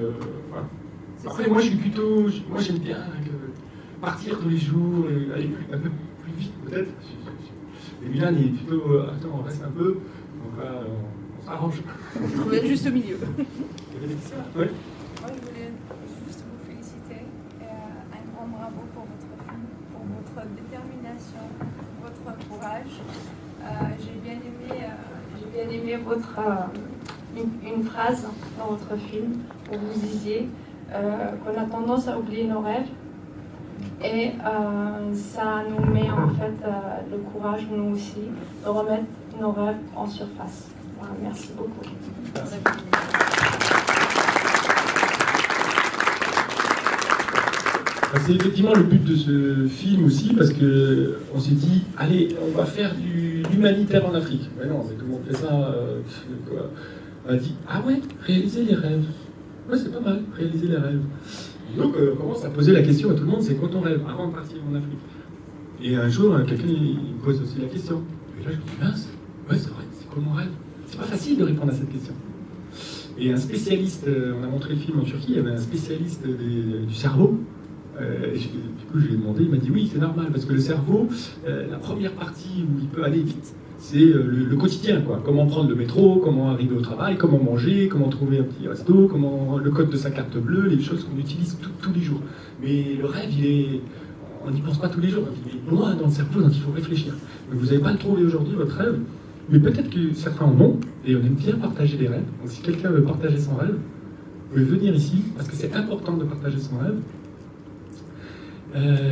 voilà. Après, moi, je suis plutôt. Moi, j'aime bien partir tous les jours, et aller un peu plus vite, peut-être. Et Milan est plutôt. Attends, on reste un peu. Donc là, on s'arrange. On est juste au milieu. Il y avait des questions là? Oui. Moi, je voulais juste vous féliciter et un grand bravo pour votre film, pour votre détermination, votre courage. J'ai bien aimé votre, une phrase dans votre film où vous disiez qu'on a tendance à oublier nos rêves et ça nous met en fait le courage, nous aussi, de remettre nos rêves en surface. Voilà, merci beaucoup. Merci. C'est effectivement le but de ce film aussi, parce qu'on s'est dit, allez, on va faire de l'humanitaire en Afrique. Mais non, mais comment on fait ça quoi. On a dit, ah ouais, réaliser les rêves. Ouais, c'est pas mal, réaliser les rêves. Et donc, on commence à poser la question à tout le monde, c'est quand on rêve, avant de partir en Afrique. Et un jour, quelqu'un il me pose aussi la question. Et là, je me dis, mince, ouais, c'est vrai, c'est quoi mon rêve? C'est pas facile de répondre à cette question. Et un spécialiste, on a montré le film en Turquie, il y avait un spécialiste du cerveau. Du coup, je lui ai demandé, il m'a dit oui, c'est normal, parce que le cerveau, la première partie où il peut aller vite, c'est le quotidien, quoi. Comment prendre le métro, comment arriver au travail, comment manger, comment trouver un petit resto, comment le code de sa carte bleue, les choses qu'on utilise tous les jours. Mais le rêve, on n'y pense pas tous les jours, il est loin dans le cerveau, donc il faut réfléchir. Donc vous n'avez pas le trouvé aujourd'hui, votre rêve, mais peut-être que certains en ont, et on aime bien partager des rêves. Donc si quelqu'un veut partager son rêve, vous pouvez venir ici, parce que c'est important de partager son rêve.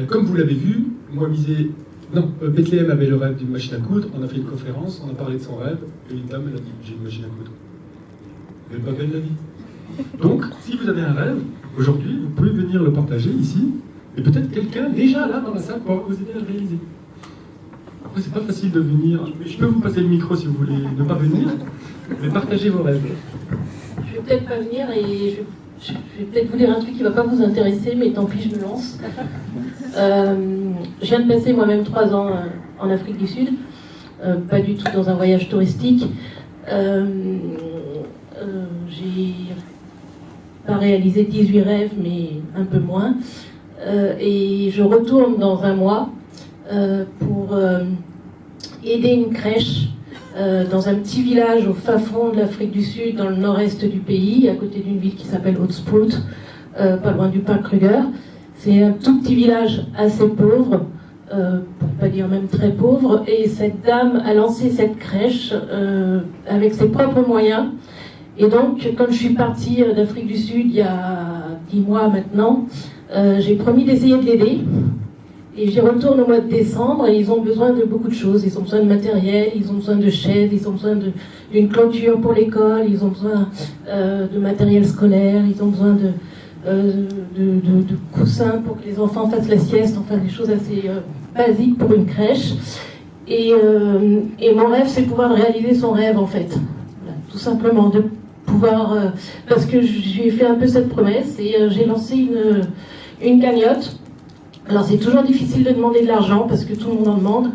Comme vous l'avez vu, moi Bethléem avait le rêve d'une machine à coudre, on a fait une conférence, on a parlé de son rêve, et une dame elle a dit j'ai une machine à coudre. Elle n'est pas belle la vie. Donc, si vous avez un rêve, aujourd'hui, vous pouvez venir le partager ici, et peut-être quelqu'un déjà là dans la salle pourra vous aider à le réaliser. Après, c'est pas facile de venir, mais je peux vous passer le micro si vous voulez ne pas venir, mais partagez vos rêves. Je vais peut-être pas venir et je vais peut-être vous dire un truc qui ne va pas vous intéresser, mais tant pis, je me lance. Je viens de passer moi-même 3 ans en Afrique du Sud, pas du tout dans un voyage touristique. J'ai pas réalisé 18 rêves, mais un peu moins. Et je retourne dans un mois pour aider une crèche dans un petit village au fin fond de l'Afrique du Sud, dans le nord-est du pays, à côté d'une ville qui s'appelle Hoedspruit, pas loin du parc Kruger. C'est un tout petit village assez pauvre, pour pas dire même très pauvre, et cette dame a lancé cette crèche avec ses propres moyens. Et donc, quand je suis partie d'Afrique du Sud il y a 10 mois maintenant, j'ai promis d'essayer de l'aider. Et j'y retourne au mois de décembre et ils ont besoin de beaucoup de choses. Ils ont besoin de matériel, ils ont besoin de chaises, ils ont besoin d'une clôture pour l'école, ils ont besoin de matériel scolaire, ils ont besoin de coussins pour que les enfants fassent la sieste, enfin des choses assez basiques pour une crèche. Et mon rêve, c'est pouvoir réaliser son rêve en fait. Voilà, tout simplement, de pouvoir... parce que je lui ai fait un peu cette promesse et j'ai lancé une cagnotte. Alors c'est toujours difficile de demander de l'argent parce que tout le monde en demande.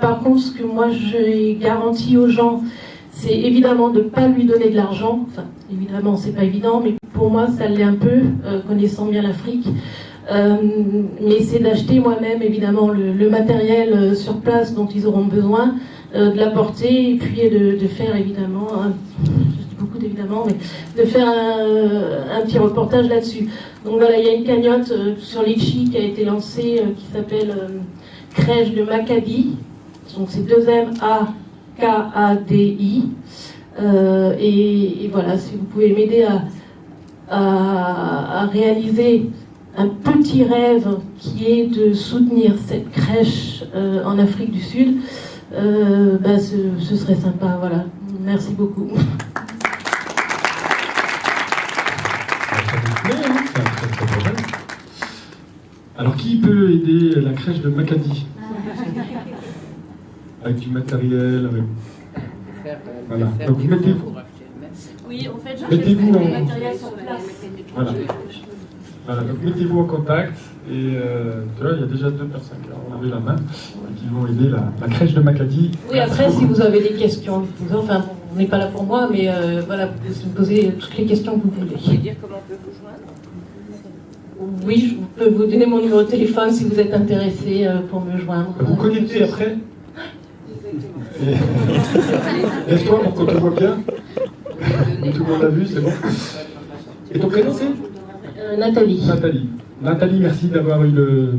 Par contre, ce que moi j'ai garanti aux gens, c'est évidemment de ne pas lui donner de l'argent. Enfin, évidemment, c'est pas évident, mais pour moi, ça l'est un peu, connaissant bien l'Afrique. Mais c'est d'acheter moi-même, évidemment, le matériel sur place dont ils auront besoin, de l'apporter et puis de faire, évidemment, beaucoup d'évidemment, mais de faire un petit reportage là-dessus. Donc voilà, il y a une cagnotte sur Litchi qui a été lancée qui s'appelle Crèche de Macadi. Donc c'est 2 M-A-K-A-D-I. Et voilà, si vous pouvez m'aider à réaliser un petit rêve qui est de soutenir cette crèche en Afrique du Sud, ce serait sympa. Voilà. Merci beaucoup. Alors, qui peut aider la crèche de Macadi? Avec du matériel, avec... Voilà. Donc, mettez-vous. Oui, en fait, mettez-vous en... matériel sur place. Voilà. Voilà, donc mettez-vous en contact. Et là, il y a déjà 2 personnes qui ont levé la main et qui vont aider la crèche de Macadi. Oui, après, si vous avez des questions, enfin, on n'est pas là pour moi, mais voilà, vous pouvez me poser toutes les questions que vous voulez. Vous pouvez dire comment on peut vous joindre? Oui, je peux vous donner mon numéro de téléphone si vous êtes intéressé pour me joindre. Vous connectez après. Lève-toi pour qu'on te voit bien. Tout le monde l'a vu, c'est bon. Et ton prénom c'est Nathalie. Nathalie, merci d'avoir eu le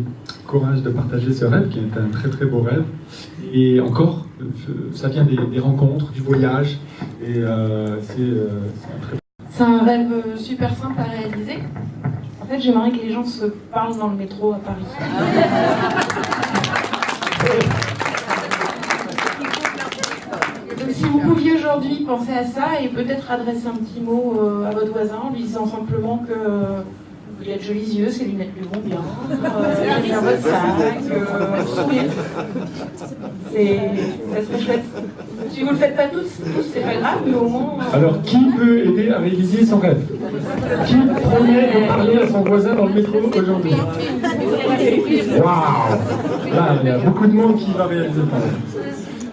courage de partager ce rêve qui est un très très beau rêve. Et encore, ça vient des rencontres, du voyage. Et c'est un rêve super simple à réaliser. En fait, j'aimerais que les gens se parlent dans le métro à Paris. Donc, si vous pouviez aujourd'hui penser à ça et peut-être adresser un petit mot à votre voisin en lui disant simplement que il a de jolis yeux, ses lunettes lui vont bien, j'aime bien votre sac, sourire. Ça serait chouette. Si vous le faites pas tous c'est pas grave, mais au moins... Alors, qui peut aider à réaliser son rêve? Qui premier peut parler à son voisin dans le métro aujourd'hui? Waouh! Là, il y a beaucoup de monde qui va réaliser son rêve.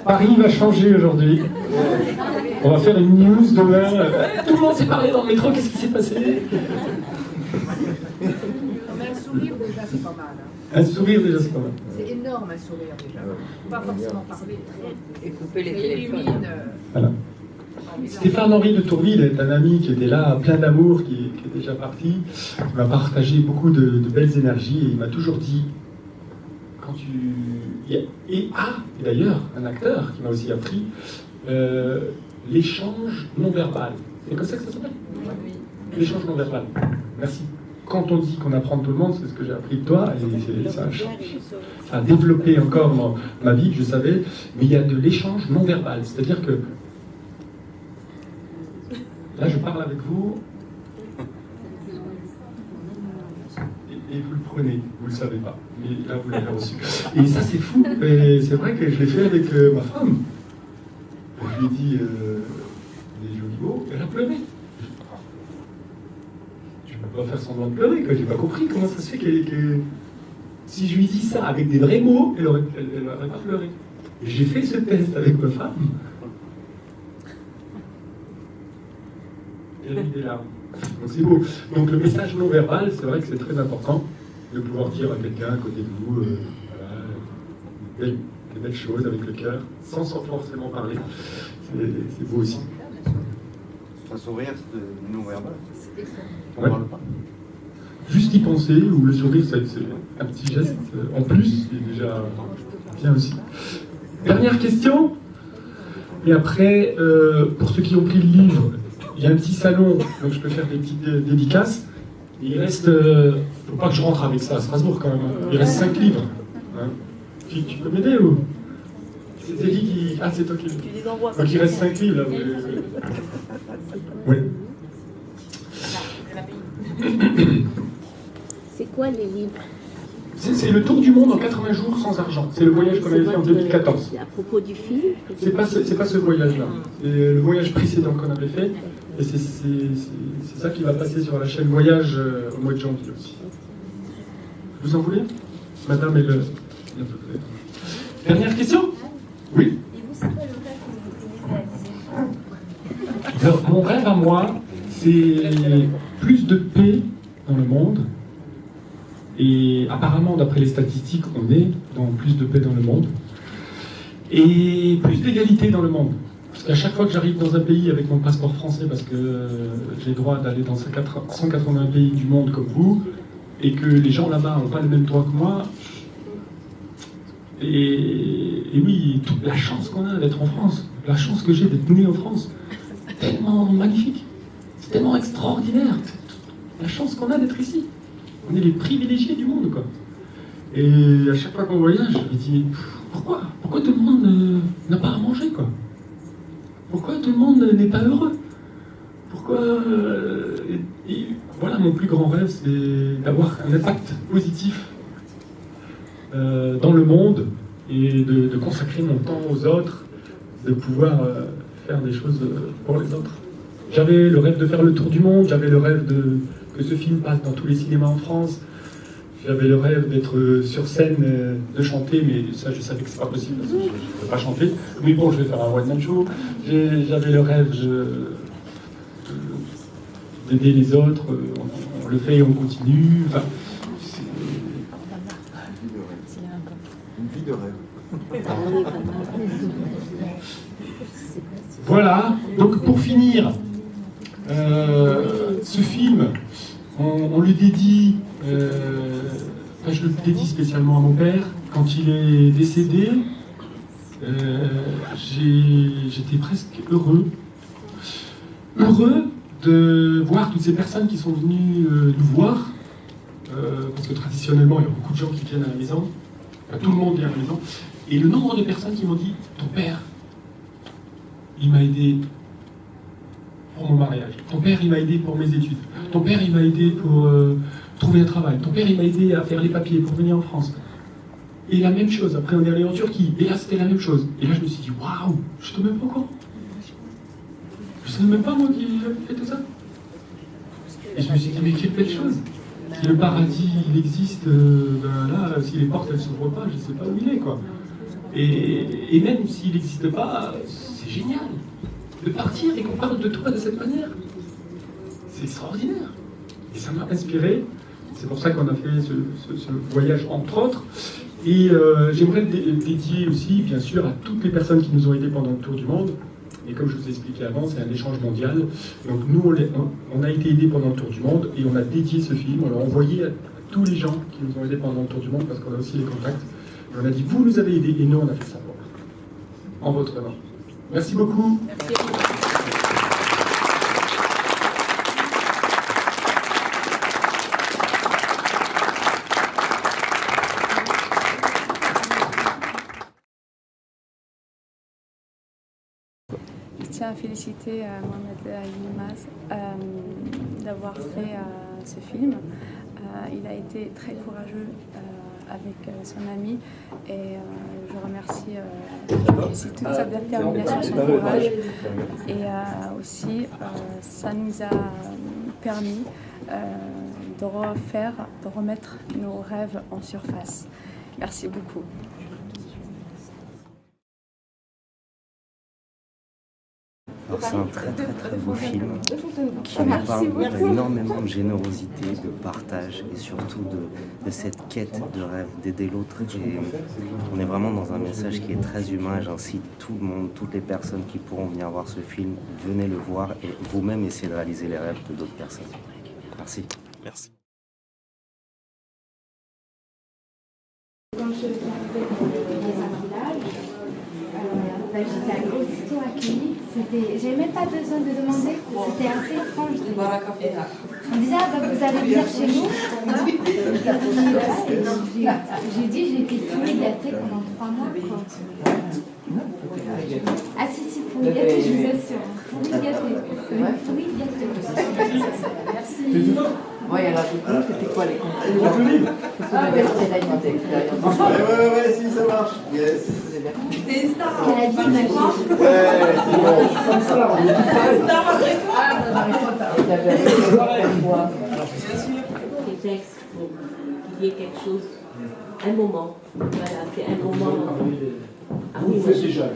Paris va changer aujourd'hui. On va faire une news demain. Tout le monde s'est parlé dans le métro, qu'est-ce qui s'est passé? Un sourire déjà c'est pas mal. Un sourire déjà c'est pas mal. C'est énorme un sourire déjà. Pas forcément parler. Et couper les téléphones. Voilà. Stéphane-Henri de Tourville est un ami qui était là, plein d'amour, qui est déjà parti. Il m'a partagé beaucoup de belles énergies et il m'a toujours dit, quand tu... Et d'ailleurs, un acteur qui m'a aussi appris, l'échange non verbal. C'est comme ça que ça s'appelle? L'échange non verbal. Merci. Quand on dit qu'on apprend de tout le monde, c'est ce que j'ai appris de toi, et ça a développé encore ma vie, je savais, mais il y a de l'échange non verbal. C'est-à-dire que là, je parle avec vous, et vous le prenez, vous le savez pas, mais là, vous l'avez reçu. Et ça, c'est fou, et c'est vrai que je l'ai fait avec ma femme. Je lui ai dit des jolis mots, elle a pleuré. Je ne peux pas faire semblant de pleurer, quoi. J'ai pas compris comment ça se fait que si je lui dis ça avec des vrais mots, elle n'aurait pas pleuré. Et j'ai fait ce test avec ma femme. Elle a mis des larmes. Donc c'est beau. Donc le message non verbal, c'est vrai que c'est très important de pouvoir dire à quelqu'un à côté de vous, voilà, des belles choses avec le cœur, sans forcément parler. C'est beau aussi. Un sourire non-verbal. On ouais. parle pas. Juste y penser, ou le sourire, c'est un petit geste en plus, qui est déjà bien aussi. Dernière question. Et après, pour ceux qui ont pris le livre, il y a un petit salon, donc je peux faire des petites dédicaces. Et il reste, faut pas que je rentre avec ça à Strasbourg quand même. Il reste 5 livres. Hein. Tu peux m'aider ou? C'est qui qui... Ah, c'est toi qui... Donc il reste 5 livres là. Oui. C'est quoi les livres? C'est le tour du monde en 80 jours sans argent. C'est le voyage qu'on avait fait en 2014. À propos du film? C'est pas ce voyage-là. C'est le voyage précédent qu'on avait fait. Et c'est ça qui va passer sur la chaîne Voyage au mois de janvier aussi. Vous en voulez? Madame et le... Dernière question? Oui? Et vous, c'est quoi le rêve que vous voulez réaliser? Alors, mon rêve à moi, c'est plus de paix dans le monde. Et apparemment, d'après les statistiques, on est dans plus de paix dans le monde. Et plus d'égalité dans le monde. Parce qu'à chaque fois que j'arrive dans un pays avec mon passeport français, parce que j'ai le droit d'aller dans 180 pays du monde comme vous, et que les gens là-bas n'ont pas les mêmes droits que moi, et oui, toute la chance qu'on a d'être en France, la chance que j'ai d'être né en France, c'est tellement magnifique, c'est tellement extraordinaire, la chance qu'on a d'être ici. On est les privilégiés du monde, quoi. Et à chaque fois qu'on voyage, je me dis, pourquoi tout le monde n'a pas à manger, quoi? Pourquoi tout le monde n'est pas heureux? Pourquoi et voilà, mon plus grand rêve, c'est d'avoir un impact positif dans le monde et de consacrer mon temps aux autres, de pouvoir faire des choses pour les autres. J'avais le rêve de faire le tour du monde, j'avais le rêve que ce film passe dans tous les cinémas en France. J'avais le rêve d'être sur scène, de chanter, mais ça, je savais que c'est pas possible parce que je ne peux pas chanter. Mais bon, je vais faire un one-man show. J'avais le rêve d'aider les autres. On le fait et on continue. Enfin, Une vie de rêve. Voilà. Donc, pour finir, ce film, on le dédie. Je le dédie spécialement à mon père. Quand il est décédé, j'étais presque heureux de voir toutes ces personnes qui sont venues nous voir, parce que traditionnellement, il y a beaucoup de gens qui viennent à la maison, enfin, tout le monde vient à la maison, et le nombre de personnes qui m'ont dit « Ton père, il m'a aidé pour mon mariage. Ton père, il m'a aidé pour mes études. Ton père, il m'a aidé pour trouver un travail. Ton père, il m'a aidé à faire les papiers pour venir en France. » Et la même chose, après on est allé en Turquie, et là c'était la même chose. Et là je me suis dit, waouh, je ne sais même pas encore. Je ne savais même pas moi qui avait fait tout ça. Et je me suis dit, mais quelle belle chose. Si le paradis il existe, ben là, si les portes elles s'ouvrent pas, je ne sais pas où il est quoi. Et même s'il n'existe pas, c'est génial de partir et qu'on parle de toi de cette manière. C'est extraordinaire. Et ça m'a inspiré. C'est pour ça qu'on a fait ce voyage entre autres. Et j'aimerais le dédier aussi, bien sûr, à toutes les personnes qui nous ont aidés pendant le tour du monde. Et comme je vous ai expliqué avant, c'est un échange mondial. Donc nous, on a été aidés pendant le tour du monde et on a dédié ce film. On l'a envoyé à tous les gens qui nous ont aidés pendant le tour du monde parce qu'on a aussi les contacts. Et on a dit, vous nous avez aidés et nous, on a fait ça en votre nom. Merci beaucoup. Merci. Je tiens à féliciter Mohamed Yilmaz d'avoir fait ce film. Il a été très courageux avec son ami et je félicite toute sa détermination, son courage. Et aussi, ça nous a permis de remettre nos rêves en surface. Merci beaucoup. Alors c'est un très beau film qui nous parle énormément de générosité, de partage et surtout de cette quête de rêve, d'aider l'autre. Et on est vraiment dans un message qui est très humain. J'incite tout le monde, toutes les personnes qui pourront venir voir ce film, venez le voir et vous-même essayez de réaliser les rêves de d'autres personnes. Merci. Merci. J'étais aussitôt accueillie. J'avais même pas besoin de demander. C'était assez étrange. On disait, vous allez venir chez nous. J'ai dit, j'ai été full gâtée pendant 3 mois. Ah si, pour le gâter, je vous assure. Pour le gâter. Merci. Oui, alors du coup, c'était quoi les concours? L'université d'alimenter. Ouais, si, ça marche. Yes. T'es une star. Elle a dit d'accord. Ouais, c'est bon. Comme ça, on est tout pareil. Des textes pour qu'il y ait quelque chose, un moment. Voilà, c'est un moment. Ah oui, moi déjà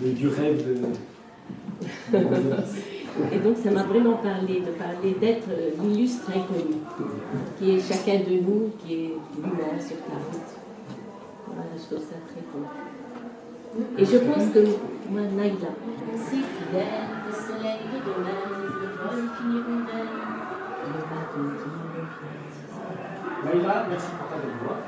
du rêve de... Et donc ça m'a vraiment parlé, d'être l'illustre inconnu, qui est chacun de nous, qui est l'humain sur la route. Voilà, je trouve ça très beau. Et je pense que moi, Naïla, si fidèle, le soleil de demain, le vol qui nous condamne, le bateau qui nous plaît. Naïla, merci pour ta belle voix.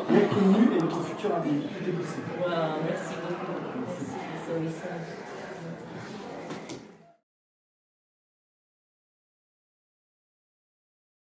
L'inconnu et notre futur ami. Tout est possible. Wow, merci beaucoup. Merci pour ce message.